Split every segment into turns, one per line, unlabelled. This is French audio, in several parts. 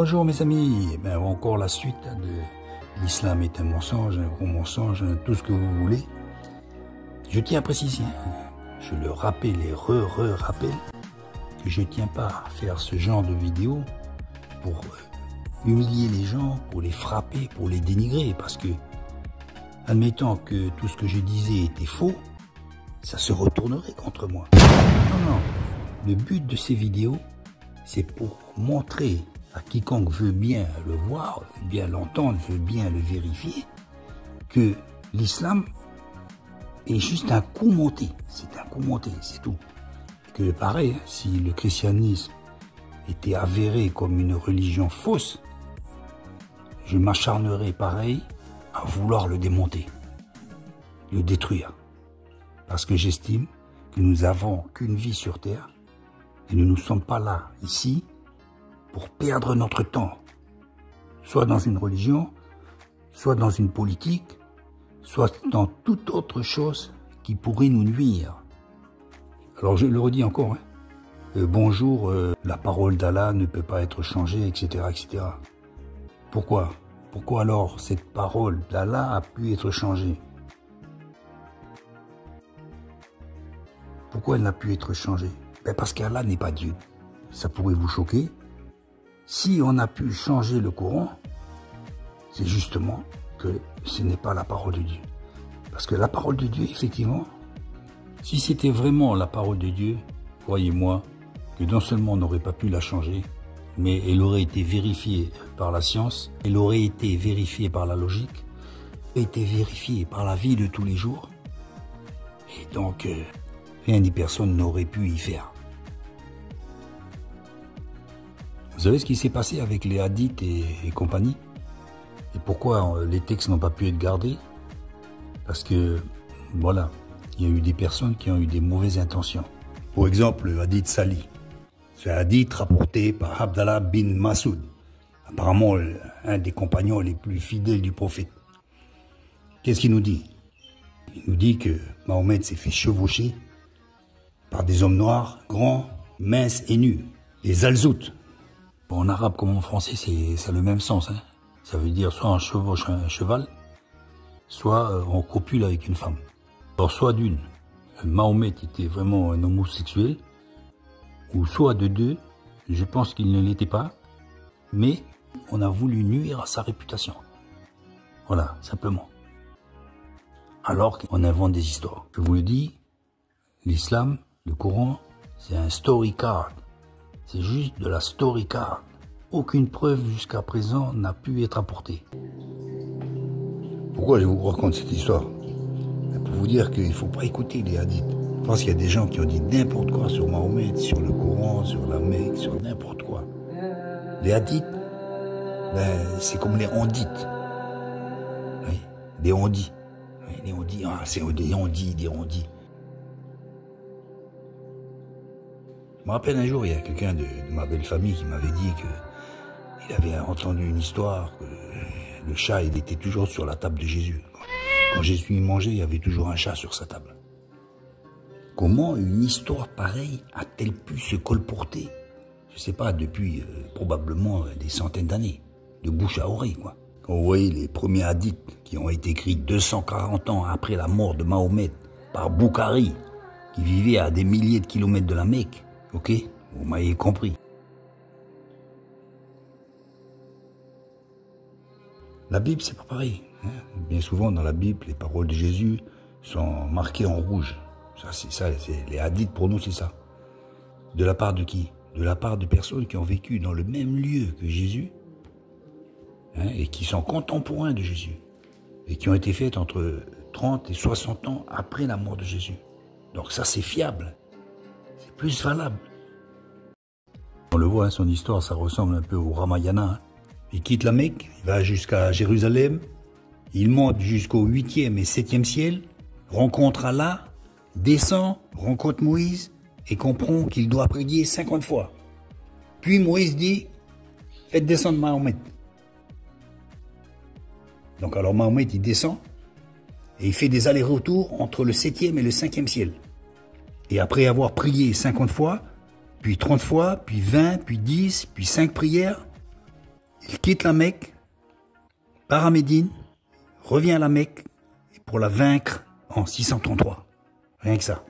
Bonjour mes amis, eh bien, encore la suite de l'islam est un mensonge, un gros mensonge, tout ce que vous voulez. Je tiens à préciser, je le rappelle et rappelle, que je ne tiens pas à faire ce genre de vidéo pour humilier les gens, pour les frapper, pour les dénigrer, parce que, admettant que tout ce que je disais était faux, ça se retournerait contre moi. Non, le but de ces vidéos, c'est pour montrer à quiconque veut bien le voir, veut bien l'entendre, veut bien le vérifier, que l'islam est juste un coup monté. C'est un coup monté, c'est tout. Que pareil, si le christianisme était avéré comme une religion fausse, je m'acharnerais pareil à vouloir le démonter, le détruire. Parce que j'estime que nous avons qu'une vie sur terre et nous ne sommes pas là, ici, pour perdre notre temps, soit dans une religion, soit dans une politique, soit dans toute autre chose qui pourrait nous nuire. Alors je le redis encore, bonjour, la parole d'Allah ne peut pas être changée, etc., etc. Pourquoi? Pourquoi alors cette parole d'Allah a pu être changée? Pourquoi elle n'a pu être changée? Parce qu'Allah n'est pas Dieu. Ça pourrait vous choquer. Si on a pu changer le Coran, c'est justement que ce n'est pas la parole de Dieu. Parce que la parole de Dieu, effectivement, si c'était vraiment la parole de Dieu, croyez-moi, que non seulement on n'aurait pas pu la changer, mais elle aurait été vérifiée par la science, elle aurait été vérifiée par la logique, été vérifiée par la vie de tous les jours, et donc rien ni personne n'aurait pu y faire. Vous savez ce qui s'est passé avec les hadiths et compagnie? Et pourquoi les textes n'ont pas pu être gardés? Parce que, voilà, il y a eu des personnes qui ont eu des mauvaises intentions. Pour exemple, le hadith Sali. C'est un hadith rapporté par Abdallah bin Masoud, apparemment un des compagnons les plus fidèles du prophète. Qu'est-ce qu'il nous dit? Il nous dit que Mahomet s'est fait chevaucher par des hommes noirs, grands, minces et nus, les alzoutes. En arabe comme en français, ça a le même sens. Ça veut dire soit on chevauche un cheval, soit on copule avec une femme. Alors soit d'une, Mahomet était vraiment un homosexuel, ou soit de deux, je pense qu'il ne l'était pas, mais on a voulu nuire à sa réputation. Voilà, simplement. Alors qu'on invente des histoires. Je vous le dis, l'islam, le Coran, c'est un story card. C'est juste de la story card. Aucune preuve jusqu'à présent n'a pu être apportée. Pourquoi je vous raconte cette histoire? Pour vous dire qu'il ne faut pas écouter les hadiths. Je pense qu'il y a des gens qui ont dit n'importe quoi sur Mahomet, sur le Coran, sur la Mecque, sur n'importe quoi. Les hadiths, c'est comme les ondites. Oui, des ondits. Oui, les ondits, c'est des ondits. Je me rappelle un jour, il y a quelqu'un de ma belle famille qui m'avait dit qu'il avait entendu une histoire, que le chat, il était toujours sur la table de Jésus. Quand Jésus mangeait, il y avait toujours un chat sur sa table. Comment une histoire pareille a-t-elle pu se colporter? Je ne sais pas, depuis probablement des centaines d'années, de bouche à oreille, quoi. Quand vous voyez les premiers hadiths qui ont été écrits 240 ans après la mort de Mahomet par Boukhari, qui vivait à des milliers de kilomètres de la Mecque, ok, vous m'avez compris. La Bible, c'est pas pareil. Bien souvent, dans la Bible, les paroles de Jésus sont marquées en rouge. Les hadiths, pour nous, c'est ça. De la part de qui? De la part de personnes qui ont vécu dans le même lieu que Jésus, et qui sont contemporains de Jésus, et qui ont été faites entre 30 et 60 ans après la mort de Jésus. Donc ça, c'est fiable. C'est plus valable. On le voit, son histoire, ça ressemble un peu au Ramayana. Il quitte la Mecque, il va jusqu'à Jérusalem, il monte jusqu'au 8e et 7e ciel, rencontre Allah, descend, rencontre Moïse et comprend qu'il doit prier 50 fois. Puis Moïse dit, faites descendre Mahomet. Donc alors Mahomet, il descend et il fait des allers-retours entre le 7e et le 5e ciel. Et après avoir prié 50 fois, puis 30 fois, puis 20, puis 10, puis 5 prières, Il quitte la Mecque, part à Médine, revient à la Mecque pour la vaincre en 633. Rien que ça.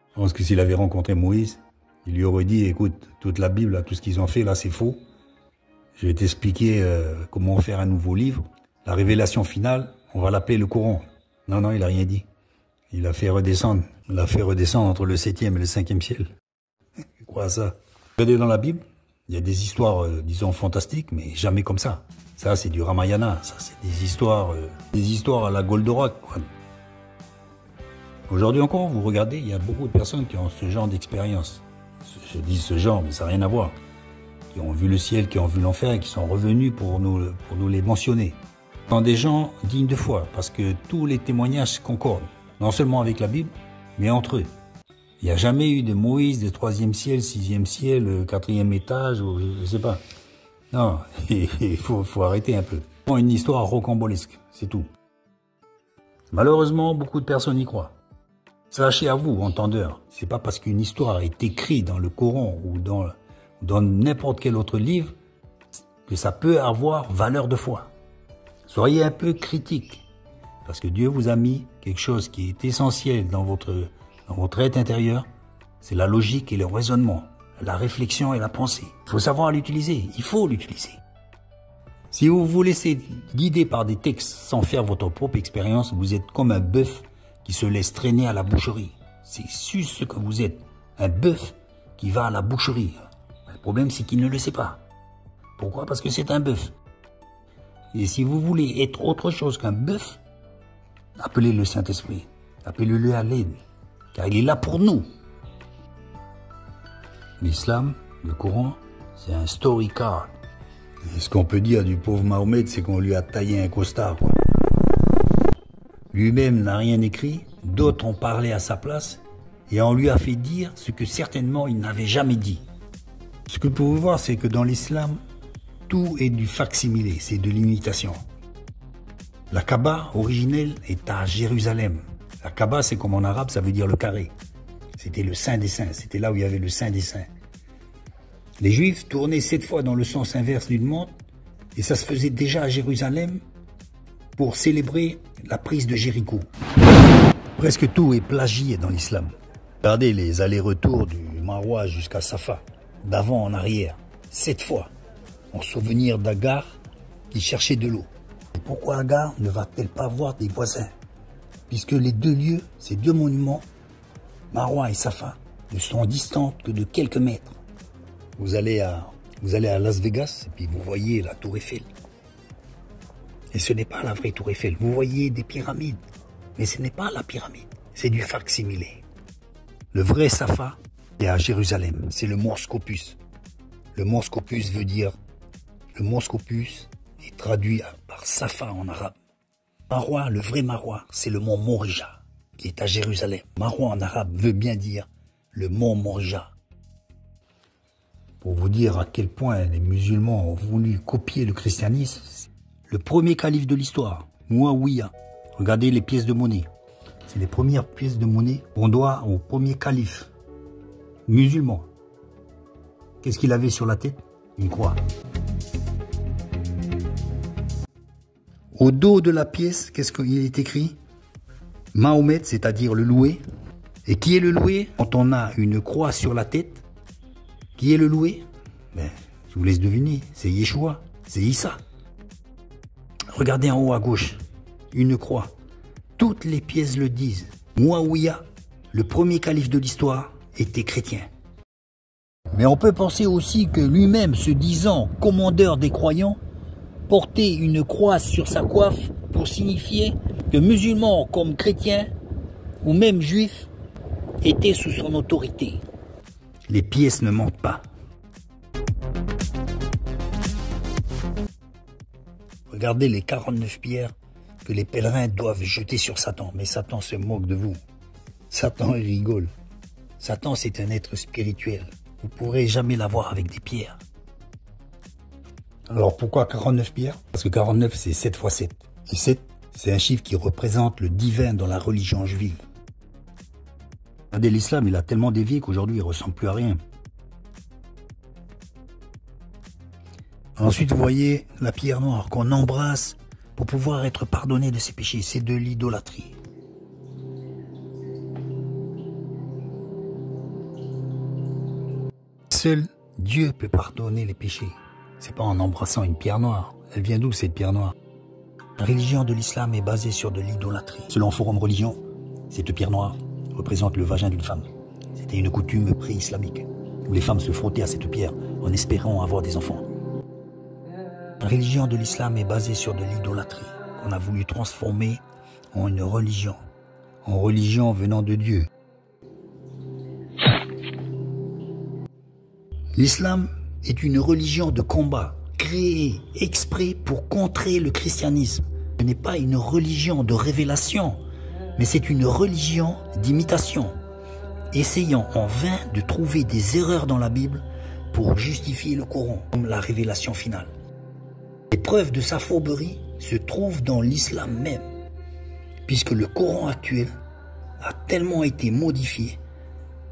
Je pense que s'il avait rencontré Moïse, il lui aurait dit, écoute, toute la Bible, là, tout ce qu'ils ont fait là, c'est faux. Je vais t'expliquer comment faire un nouveau livre. La révélation finale, on va l'appeler le Coran. Non, non, il a rien dit. Il l'a fait redescendre. Il l'a fait redescendre entre le 7e et le 5e ciel. Quoi ça? Regardez dans la Bible, il y a des histoires, disons, fantastiques, mais jamais comme ça. Ça, c'est du Ramayana. Ça, c'est des histoires à la Goldorak, quoi. Aujourd'hui encore, vous regardez, il y a beaucoup de personnes qui ont ce genre d'expérience. Je dis ce genre, mais ça n'a rien à voir. Qui ont vu le ciel, qui ont vu l'enfer et qui sont revenus pour nous les mentionner. Dans des gens dignes de foi, parce que tous les témoignages concordent, non seulement avec la Bible, mais entre eux. Il n'y a jamais eu de Moïse, de 3e ciel, 6e ciel, 4e étage, ou je ne sais pas. Non, il faut arrêter un peu. Une histoire rocambolesque, c'est tout. Malheureusement, beaucoup de personnes y croient. Sachez à vous, entendeurs, c'est pas parce qu'une histoire est écrite dans le Coran ou dans n'importe quel autre livre que ça peut avoir valeur de foi. Soyez un peu critique, parce que Dieu vous a mis quelque chose qui est essentiel dans votre être intérieur, c'est la logique et le raisonnement, la réflexion et la pensée. Il faut savoir l'utiliser, il faut l'utiliser. Si vous vous laissez guider par des textes sans faire votre propre expérience, vous êtes comme un bœuf qui se laisse traîner à la boucherie. C'est juste ce que vous êtes, un bœuf qui va à la boucherie. Le problème, c'est qu'il ne le sait pas. Pourquoi? Parce que c'est un bœuf. Et si vous voulez être autre chose qu'un bœuf, appelez le Saint-Esprit, appelez-le à l'aide, car il est là pour nous. L'islam, le Coran, c'est un story card. Et ce qu'on peut dire du pauvre Mahomet, c'est qu'on lui a taillé un costard, quoi. Lui-même n'a rien écrit, d'autres ont parlé à sa place, et on lui a fait dire ce que certainement il n'avait jamais dit. Ce que vous pouvez voir, c'est que dans l'islam, tout est du facsimilé, c'est de l'imitation. La Kaaba originelle est à Jérusalem. La Kaaba, c'est comme en arabe, ça veut dire le carré. C'était le Saint des Saints, c'était là où il y avait le Saint des Saints. Les Juifs tournaient 7 fois dans le sens inverse d'une montre, et ça se faisait déjà à Jérusalem pour célébrer la prise de Jéricho. Presque tout est plagié dans l'islam. Regardez les allers-retours du Marwa jusqu'à Safa, d'avant en arrière, 7 fois, en souvenir d'Agar qui cherchait de l'eau. Et pourquoi Agar ne va-t-elle pas voir des voisins? Puisque les deux lieux, ces deux monuments, Marwa et Safa, ne sont distants que de quelques mètres. Vous allez à Las Vegas, et puis vous voyez la tour Eiffel. Et ce n'est pas la vraie tour Eiffel. Vous voyez des pyramides, mais ce n'est pas la pyramide. C'est du facsimilé. Le vrai Safa est à Jérusalem. C'est le Mont Scopus. Le Mont Scopus veut dire... Le Mont Scopus est traduit par Safa en arabe. Marwa, le vrai Marwa, c'est le mont Morija, qui est à Jérusalem. Marwa en arabe veut bien dire le mont Morija. Pour vous dire à quel point les musulmans ont voulu copier le christianisme, le premier calife de l'histoire, Muawiyah. Regardez les pièces de monnaie. C'est les premières pièces de monnaie qu'on doit au premier calife musulman. Qu'est-ce qu'il avait sur la tête? Une croix. Au dos de la pièce, qu'est-ce qu'il est écrit? Mahomet, c'est-à-dire le loué. Et qui est le loué? Quand on a une croix sur la tête, qui est le loué? Ben, je vous laisse deviner, c'est Yeshua, c'est Issa. Regardez en haut à gauche, une croix. Toutes les pièces le disent. Muawiyah, le premier calife de l'histoire, était chrétien. Mais on peut penser aussi que lui-même, se disant commandeur des croyants, portait une croix sur sa coiffe pour signifier que musulmans comme chrétiens, ou même juifs, étaient sous son autorité. Les pièces ne mentent pas. Regardez les 49 pierres que les pèlerins doivent jeter sur Satan. Mais Satan se moque de vous. Satan il rigole. Satan c'est un être spirituel. Vous ne pourrez jamais l'avoir avec des pierres. Alors pourquoi 49 pierres? Parce que 49 c'est 7 fois 7. Et 7 c'est un chiffre qui représente le divin dans la religion juive. Regardez, l'islam il a tellement dévié qu'aujourd'hui il ne ressemble plus à rien. Ensuite, vous voyez la pierre noire qu'on embrasse pour pouvoir être pardonné de ses péchés. C'est de l'idolâtrie. Seul Dieu peut pardonner les péchés. C'est pas en embrassant une pierre noire. Elle vient d'où cette pierre noire? La religion de l'islam est basée sur de l'idolâtrie. Selon Forum Religion, cette pierre noire représente le vagin d'une femme. C'était une coutume pré-islamique, où les femmes se frottaient à cette pierre en espérant avoir des enfants. La religion de l'islam est basée sur de l'idolâtrie, qu'on a voulu transformer en une religion, en religion venant de Dieu. L'islam est une religion de combat, créée exprès pour contrer le christianisme. Ce n'est pas une religion de révélation, mais c'est une religion d'imitation, essayant en vain de trouver des erreurs dans la Bible pour justifier le Coran, comme la révélation finale. Les preuves de sa fourberie se trouvent dans l'islam même, puisque le Coran actuel a tellement été modifié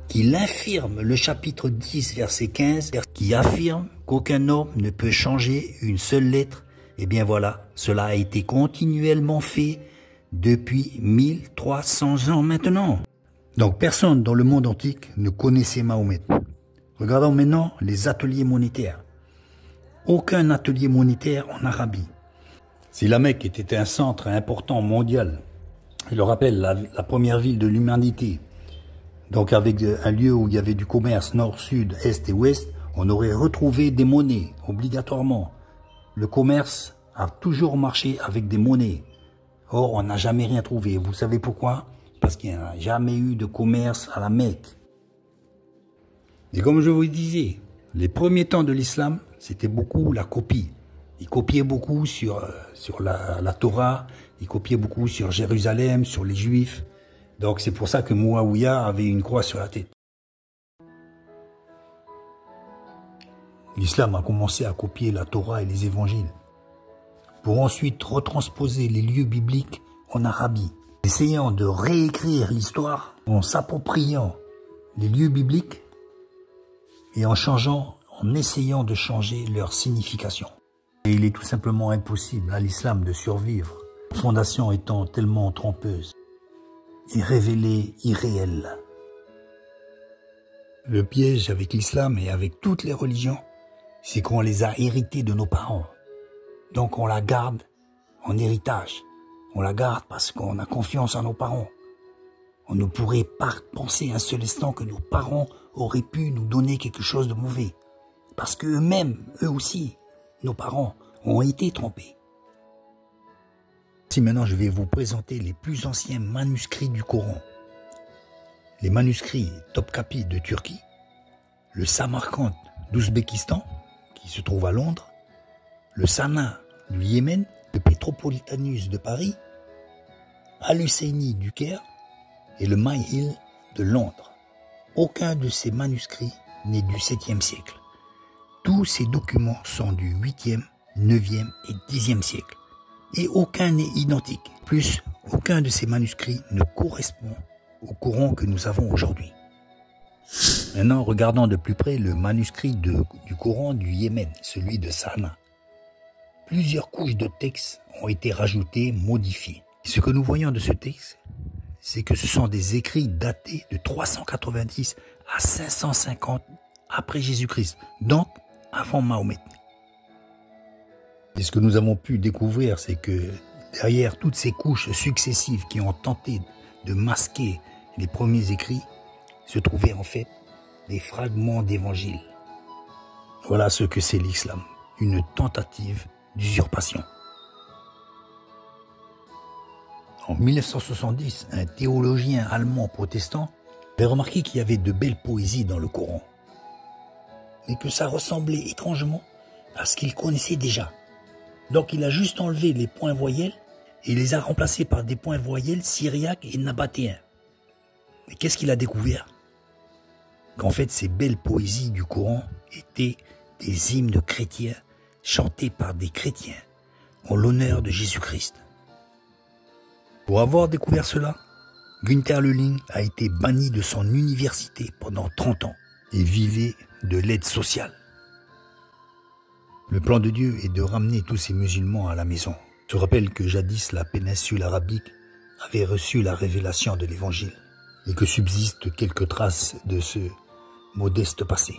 qu'il infirme le chapitre 10, verset 15, qui affirme qu'aucun homme ne peut changer une seule lettre. Eh bien voilà, cela a été continuellement fait depuis 1300 ans maintenant. Donc personne dans le monde antique ne connaissait Mahomet. Regardons maintenant les ateliers monétaires. Aucun atelier monétaire en Arabie. Si la Mecque était un centre important mondial, je le rappelle, la première ville de l'humanité, donc avec un lieu où il y avait du commerce nord, sud, est et ouest, on aurait retrouvé des monnaies, obligatoirement. Le commerce a toujours marché avec des monnaies. Or, on n'a jamais rien trouvé. Vous savez pourquoi? Parce qu'il n'y a jamais eu de commerce à la Mecque. Et comme je vous le disais, les premiers temps de l'islam, c'était beaucoup la copie. Ils copiaient beaucoup sur la Torah, ils copiaient beaucoup sur Jérusalem, sur les Juifs. Donc c'est pour ça que Mouawiya avait une croix sur la tête. L'islam a commencé à copier la Torah et les évangiles, pour ensuite retransposer les lieux bibliques en Arabie, essayant de réécrire l'histoire en s'appropriant les lieux bibliques et en essayant de changer leur signification. Et il est tout simplement impossible à l'islam de survivre, la fondation étant tellement trompeuse et révélée irréelle. Le piège avec l'islam et avec toutes les religions, c'est qu'on les a héritées de nos parents. Donc on la garde en héritage. On la garde parce qu'on a confiance en nos parents. On ne pourrait pas penser un seul instant que nos parents auraient pu nous donner quelque chose de mauvais. Parce qu'eux-mêmes, eux aussi, nos parents, ont été trompés. Si maintenant je vais vous présenter les plus anciens manuscrits du Coran. Les manuscrits Topkapi de Turquie, le Samarkand d'Ouzbékistan, qui se trouve à Londres, le Sanaa du Yémen, le Petropolitanus de Paris, Al-Husseini du Caire et le Mayhill de Londres. Aucun de ces manuscrits n'est du 7e siècle. Tous ces documents sont du 8e, 9e et 10e siècle. Et aucun n'est identique. Plus, aucun de ces manuscrits ne correspond au Coran que nous avons aujourd'hui. Maintenant, regardons de plus près le manuscrit du Coran du Yémen, celui de Sanaa. Plusieurs couches de texte ont été rajoutées, modifiées. Ce que nous voyons de ce texte, c'est que ce sont des écrits datés de 390 à 550 après Jésus-Christ, donc avant Mahomet. Et ce que nous avons pu découvrir, c'est que derrière toutes ces couches successives qui ont tenté de masquer les premiers écrits, se trouvaient en fait des fragments d'évangiles. Voilà ce que c'est l'islam, une tentative d'usurpation. En 1970, un théologien allemand protestant avait remarqué qu'il y avait de belles poésies dans le Coran, mais que ça ressemblait étrangement à ce qu'il connaissait déjà. Donc il a juste enlevé les points voyelles et les a remplacés par des points voyelles syriaques et nabatéens. Et qu'est-ce qu'il a découvert? Qu'en fait ces belles poésies du Coran étaient des hymnes chrétiens chantés par des chrétiens en l'honneur de Jésus-Christ. Pour avoir découvert cela, Günther Löhling a été banni de son université pendant 30 ans et vivait de l'aide sociale. Le plan de Dieu est de ramener tous ces musulmans à la maison. Je rappelle que jadis la péninsule arabique avait reçu la révélation de l'Évangile et que subsistent quelques traces de ce modeste passé.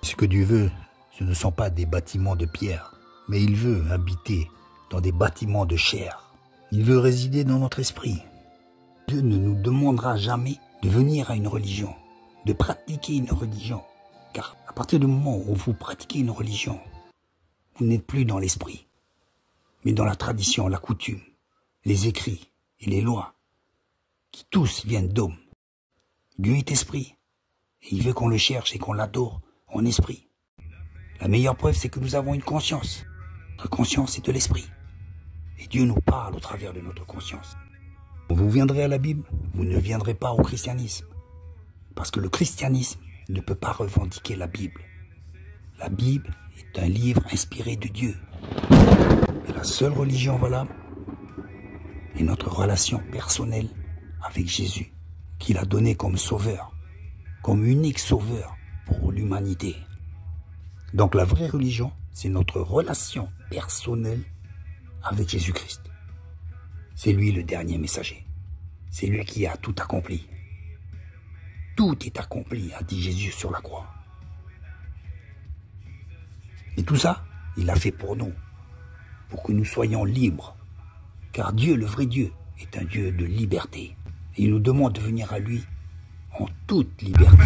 Ce que Dieu veut, ce ne sont pas des bâtiments de pierre, mais il veut habiter dans des bâtiments de chair. Il veut résider dans notre esprit. Dieu ne nous demandera jamais de venir à une religion, de pratiquer une religion. Car à partir du moment où vous pratiquez une religion, vous n'êtes plus dans l'esprit, mais dans la tradition, la coutume, les écrits et les lois, qui tous viennent d'hommes. Dieu est esprit, et il veut qu'on le cherche et qu'on l'adore en esprit. La meilleure preuve, c'est que nous avons une conscience. Notre conscience est de l'esprit. Et Dieu nous parle au travers de notre conscience. Quand vous viendrez à la Bible, vous ne viendrez pas au christianisme. Parce que le christianisme ne peut pas revendiquer la Bible. La Bible est un livre inspiré de Dieu. Et la seule religion valable est notre relation personnelle avec Jésus, qu'il a donné comme sauveur, comme unique sauveur pour l'humanité. Donc la vraie religion, c'est notre relation personnelle avec Jésus-Christ. C'est lui le dernier messager. C'est lui qui a tout accompli. Tout est accompli, a dit Jésus sur la croix. Et tout ça, il l'a fait pour nous, pour que nous soyons libres. Car Dieu, le vrai Dieu, est un Dieu de liberté. Et il nous demande de venir à lui en toute liberté.